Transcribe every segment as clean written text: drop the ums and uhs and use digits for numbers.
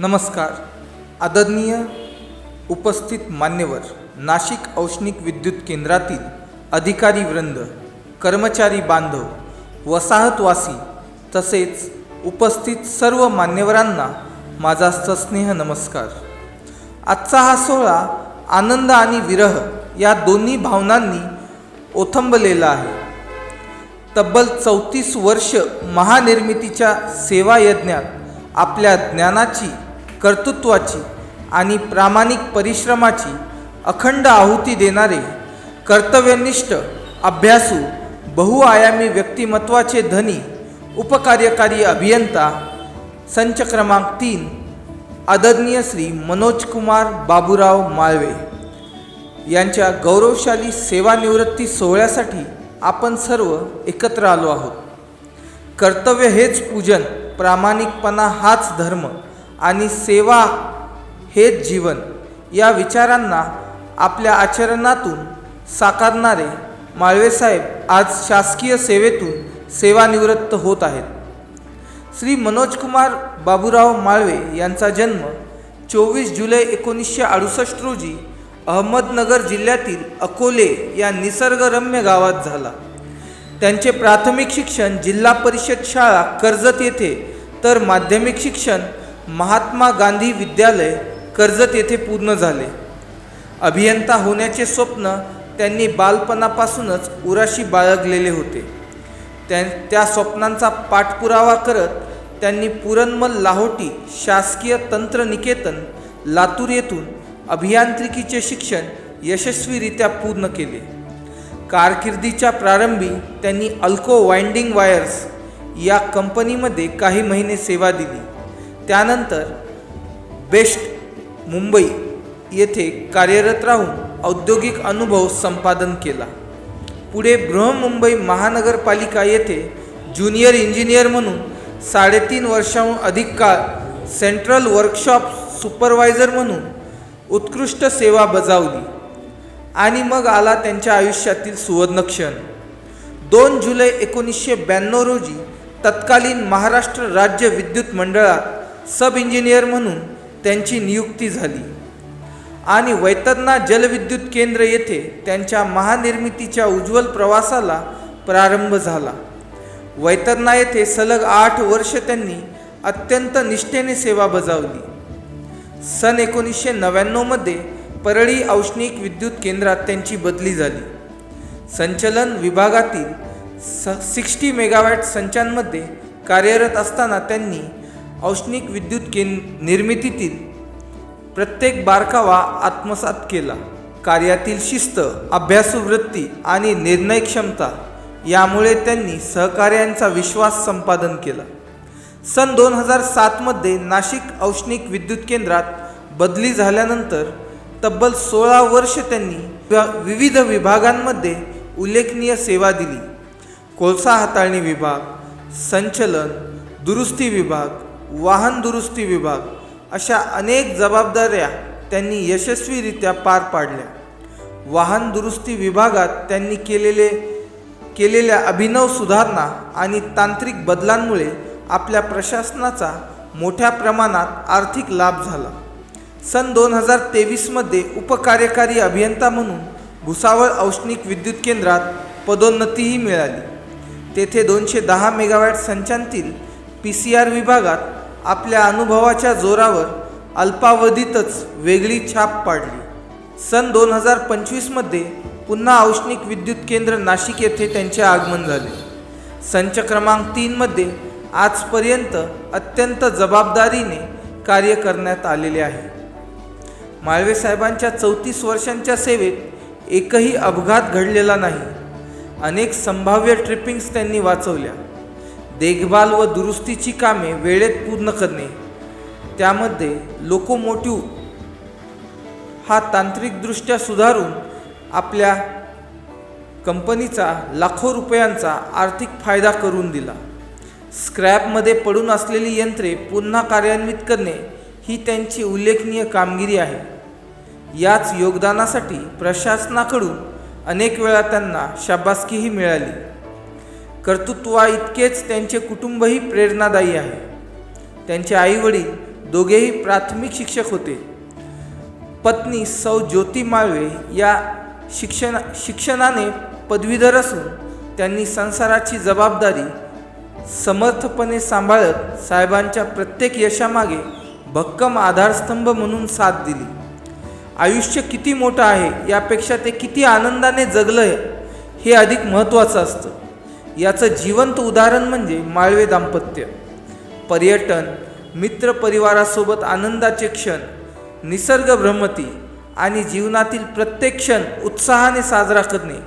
नमस्कार. आदरणीय उपस्थित मान्यवर, नाशिक औष्णिक विद्युत केंद्रातील अधिकारी वृंद, कर्मचारी बांधव, वसाहतवासी तसेच उपस्थित सर्व मान्यवरांना माझा सस्नेह नमस्कार. आजचा हा सोहळा आनंद आणि विरह या दोन्ही भावनांनी ओथंबलेला आहे. तब्बल 34 वर्ष महानिर्मितीच्या सेवा यज्ञात आपल्या ज्ञानाची, कर्तृत्वाची आणि प्रामाणिक परिश्रमाची अखंड आहुती देणारे कर्तव्यनिष्ठ, अभ्यासू, बहुआयामी व्यक्तिमत्वाचे धनी उपकार्यकारी अभियंता संच क्रमांक 3 आदरणीय श्री मनोज कुमार बाबूराव माळवे यांच्या गौरवशाली सेवानिवृत्ती सोहळ्यासाठी आपण सर्व एकत्र आलो आहोत. कर्तव्य हेच पूजन, प्रामाणिकपणा हाच धर्म आणि सेवा हेच जीवन या विचारांना आपल्या आचरणातून साकारणारे माळवेसाहेब आज शासकीय सेवेतून सेवानिवृत्त होत आहेत. श्री मनोज कुमार बाबूराव माळवे यांचा जन्म 24 जुलै 1968 रोजी अहमदनगर जिल्ह्यातील अकोले या निसर्गरम्य गावात झाला. त्यांचे प्राथमिक शिक्षण जिल्हा परिषद शाळा कर्जत येथे तर माध्यमिक शिक्षण महात्मा गांधी विद्यालय कर्जत येथे पूर्ण झाले. अभियंता होण्याचे स्वप्न त्यांनी बालपणापासूनच उराशी बाळगलेले होते. त्या स्वप्नांचा पाठपुरावा करत त्यांनी पुरणमल लाहोटी शासकीय तंत्रनिकेतन लातूर येथून अभियांत्रिकीचे शिक्षण यशस्वीरित्या पूर्ण केले. कारकिर्दीच्या प्रारंभी त्यांनी अल्को वाइंडिंग वायर्स या कंपनीमध्ये काही महिने सेवा दिली. त्यानंतर बेस्ट मुंबई येथे कार्यरत राहून औद्योगिक अनुभव संपादन केला. पुढे बृहन्मुंबई महानगरपालिका येथे ज्युनियर इंजिनियर म्हणून 3.5 वर्षांहून अधिक काळ सेंट्रल वर्कशॉप सुपरवायझर म्हणून उत्कृष्ट सेवा बजावली. आणि मग आला त्यांच्या आयुष्यातील सुवर्णक्षण. 2 जुलै 1992 रोजी तत्कालीन महाराष्ट्र राज्य विद्युत मंडळात सब इंजिनियर म्हणून त्यांची नियुक्ती झाली आणि वैतरणा जलविद्युत केंद्र येथे त्यांच्या महानिर्मितीच्या उज्ज्वल प्रवासाला प्रारंभ झाला. वैतरणा येथे सलग 8 वर्ष त्यांनी अत्यंत निष्ठेने सेवा बजावली. सन 1999 मध्ये परळी औष्णिक विद्युत केंद्रात त्यांची बदली झाली. संचलन विभागातील 60 मेगावॅट संचांमध्ये कार्यरत असताना त्यांनी औष्णिक विद्युत निर्मितीतील प्रत्येक बारकावा आत्मसात केला. कार्यातील शिस्त, अभ्यासू वृत्ती आणि निर्णय क्षमता यामुळे त्यांनी सहकार्यांचा विश्वास संपादन केला. सन 2007 मध्ये नाशिक औष्णिक विद्युत केंद्रात बदली झाल्यानंतर तब्बल 16 वर्ष त्यांनी विविध विभागांमध्ये उल्लेखनीय सेवा दिली. कोळसा हाताळणी विभाग, संचलन, दुरुस्ती विभाग, वाहन दुरुस्ती विभाग अशा अनेक जबाबदाऱ्या त्यांनी यशस्वीरित्या पार पाडल्या. वाहन दुरुस्ती विभागात त्यांनी केलेल्या अभिनव सुधारणा आणि तांत्रिक बदलांमुळे आपल्या प्रशासनाचा मोठ्या प्रमाणात आर्थिक लाभ झाला. सन 2023 मध्ये उपकार्यकारी अभियंता म्हणून भुसावळ औष्णिक विद्युत केंद्रात पदोन्नतीही मिळाली. तेथे 210 मेगावॅट संचांतील PCR विभागात आपल्या अनुभवाच्या जोरावर अल्पावधीतच वेगळी छाप पाडली. सन 2025 मध्ये पुन्हा औष्णिक विद्युत केंद्र नाशिक येथे त्यांचे आगमन झाले. संच क्रमांक 3 मध्ये आजपर्यंत अत्यंत जबाबदारीने कार्य करण्यात आलेले आहे. माळवे साहेबांच्या 34 वर्षांच्या सेवेत एकही अपघात घडलेला नाही. अनेक संभाव्य ट्रिपिंग्स त्यांनी वाचवल्या. देखभाल व दुरुस्तीची कामे वेळेत पूर्ण करणे, त्यामध्ये लोकोमोटिव्ह हा तांत्रिकदृष्ट्या सुधारून आपल्या कंपनीचा लाखो रुपयांचा आर्थिक फायदा करून दिला. स्क्रॅपमध्ये पडून असलेली यंत्रे पुन्हा कार्यान्वित करणे ही त्यांची उल्लेखनीय कामगिरी आहे. याच योगदानासाठी प्रशासनाकडून अनेक वेळा त्यांना शाबासकीही मिळाली. कर्तृत्वा इतकेच त्यांचे कुटुंबही प्रेरणादायी आहे. त्यांचे आईवडील दोघेही प्राथमिक शिक्षक होते. पत्नी सौ ज्योती माळवे या शिक्षणाने पदवीधर असून त्यांनी संसाराची जबाबदारी समर्थपणे सांभाळत साहेबांच्या प्रत्येक यशामागे भक्कम आधारस्तंभ म्हणून साथ दिली. आयुष्य किती मोठं आहे यापेक्षा ते किती आनंदाने जगलं हे अधिक महत्त्वाचं असतं. याचं जिवंत उदाहरण म्हणजे माळवे दाम्पत्य. पर्यटन, मित्रपरिवारासोबत आनंदाचे क्षण, निसर्ग भ्रमंती आणि जीवनातील प्रत्येक क्षण उत्साहाने साजरा करणे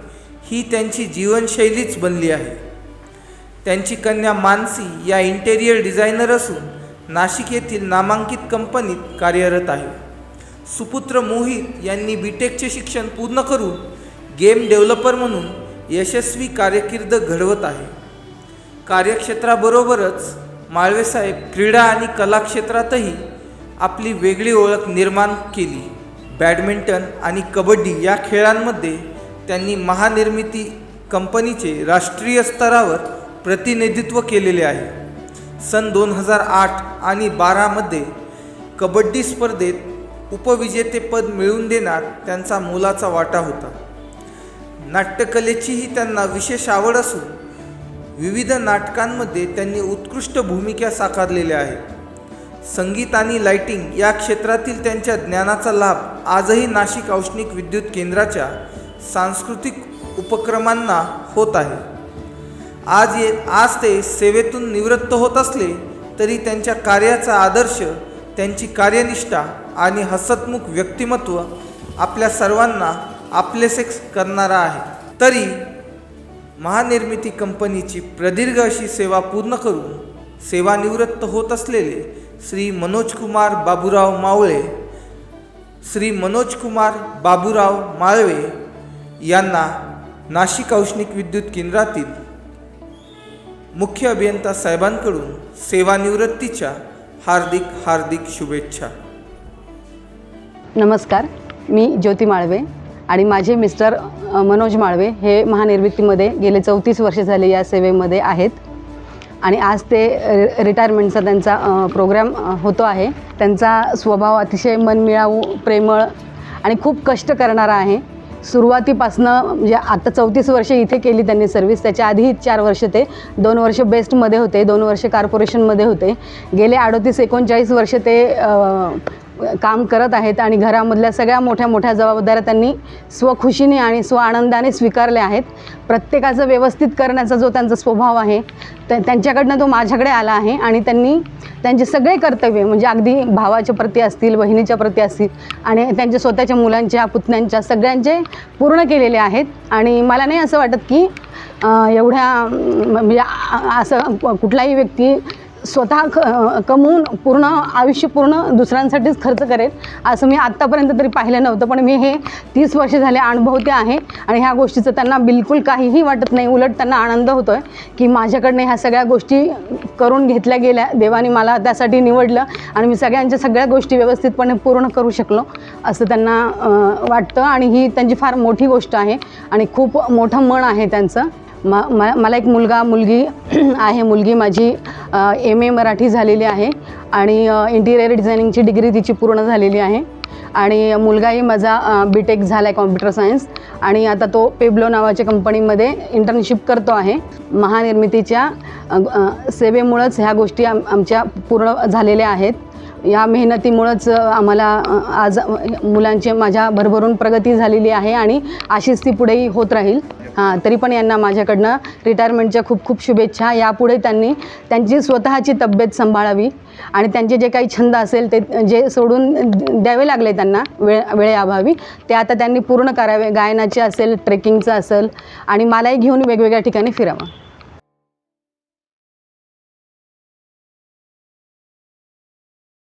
ही त्यांची जीवनशैलीच बनली आहे. त्यांची कन्या मानसी या इंटेरियर डिझायनर असून नाशिक येथील नामांकित कंपनीत कार्यरत आहे. सुपुत्र मोहित यांनी बीटेकचे शिक्षण पूर्ण करून गेम डेव्हलपर म्हणून यशस्वी कारकीर्द घडवत आहे. कार्यक्षेत्राबरोबरच माळवेसाहेब क्रीडा आणि कला क्षेत्रातही आपली वेगळी ओळख निर्माण केली. बॅडमिंटन आणि कबड्डी या खेळांमध्ये त्यांनी महानिर्मिती कंपनीचे राष्ट्रीय स्तरावर प्रतिनिधित्व केलेले आहे. सन 2008 आणि 2012 मध्ये कबड्डी स्पर्धेत उपविजेतेपद मिळवून देण्यात त्यांचा मोलाचा वाटा होता. नाट्यकलेचीही त्यांना विशेष आवड असून विविध नाटकांमध्ये त्यांनी उत्कृष्ट भूमिका साकारलेल्या आहेत. संगीत आणि लाइटिंग या क्षेत्रातील त्यांच्या ज्ञानाचा लाभ आजही नाशिक औष्णिक विद्युत केंद्राच्या सांस्कृतिक उपक्रमांना होत आहे. आज ते सेवेतून निवृत्त होत असले तरी त्यांच्या कार्याचा आदर्श, त्यांची कार्यनिष्ठा आणि हसतमुख व्यक्तिमत्व आपल्या सर्वांना आपलेसे करणारा आहे. तरी महानिर्मिती कंपनीची प्रदीर्घ अशी सेवा पूर्ण करून सेवानिवृत्त होत असलेले श्री मनोजकुमार बाबूराव माळवे यांना नाशिक औष्णिक विद्युत केंद्रातील मुख्य अभियंता साहेबांकडून सेवानिवृत्तीच्या हार्दिक शुभेच्छा. नमस्कार, मी ज्योती माळवे आणि माझे मिस्टर मनोज माळवे हे महानिर्मितीमध्ये गेले 34 वर्षे झाले या सेवेमध्ये आहेत आणि आज ते रिटायरमेंटचा त्यांचा प्रोग्राम होतो आहे. त्यांचा स्वभाव अतिशय मनमिळावू, प्रेमळ आणि खूप कष्ट करणारा आहे. सुरुवातीपासनं म्हणजे आता 34 वर्षे इथे केली त्यांनी सर्व्हिस. त्याच्या आधी 4 वर्ष ते 2 वर्ष बेस्टमध्ये होते, 2 वर्ष कॉर्पोरेशनमध्ये होते. गेले 38-39 वर्ष ते काम करत आहेत आणि घरामधल्या सगळ्या मोठ्या जबाबदाऱ्या त्यांनी स्वखुशीने आणि स्वआनंदाने स्वीकारल्या आहेत. प्रत्येकाचं व्यवस्थित करण्याचा जो त्यांचा स्वभाव आहे त्यांच्याकडनं तो माझ्याकडे आला आहे आणि त्यांनी त्यांचे सगळे कर्तव्य म्हणजे अगदी भावाच्या प्रती असतील, बहिणीच्या प्रती असतील आणि त्यांच्या स्वतःच्या मुलांच्या, पुतण्यांच्या सगळ्यांचे पूर्ण केलेले आहेत. आणि मला नाही असं वाटत की एवढ्या म्हणजे असं कुठलाही व्यक्ती स्वतः कमवून पूर्ण आयुष्य पूर्ण दुसऱ्यांसाठीच खर्च करेल असं मी आत्तापर्यंत तरी पाहिलं नव्हतं. पण मी हे 30 वर्ष झाले अनुभवते आहे आणि ह्या गोष्टीचं त्यांना बिलकुल काहीही वाटत नाही. उलट त्यांना आनंद होतो आहे की माझ्याकडनं ह्या सगळ्या गोष्टी करून घेतल्या गेल्या. देवाने मला त्यासाठी निवडलं आणि मी सगळ्या गोष्टी व्यवस्थितपणे पूर्ण करू शकलो असं त्यांना वाटतं आणि ही त्यांची फार मोठी गोष्ट आहे आणि खूप मोठं मन आहे त्यांचं. मला एक मुलगी आहे. मुलगी माझी MA मराठी झालेली आहे आणि इंटिरियर डिझायनिंगची डिग्री तिची पूर्ण झालेली आहे आणि मुलगाही माझा BTech झाला आहे कॉम्प्युटर सायन्स आणि आता तो पेब्लो नावाच्या कंपनीमध्ये इंटर्नशिप करतो आहे. महानिर्मितीच्या सेवेमुळंच ह्या गोष्टी आमच्या पूर्ण झालेल्या आहेत. या मेहनतीमुळंच आम्हाला आज मुलांची माझ्या भरभरून प्रगती झालेली आहे आणि अशीच ती पुढेही होत राहील. तरी पण यांना माझ्याकडनं रिटायरमेंटच्या खूप शुभेच्छा. यापुढे त्यांनी त्यांची स्वतःची तब्येत सांभाळावी आणि त्यांचे जे काही छंद असेल ते जे सोडून द्यावे लागले त्यांना वेळेअभावी ते आता त्यांनी पूर्ण करावे. गायनाचे असेल, ट्रेकिंगचं असेल आणि मलाही घेऊन वेगवेगळ्या ठिकाणी फिरावं.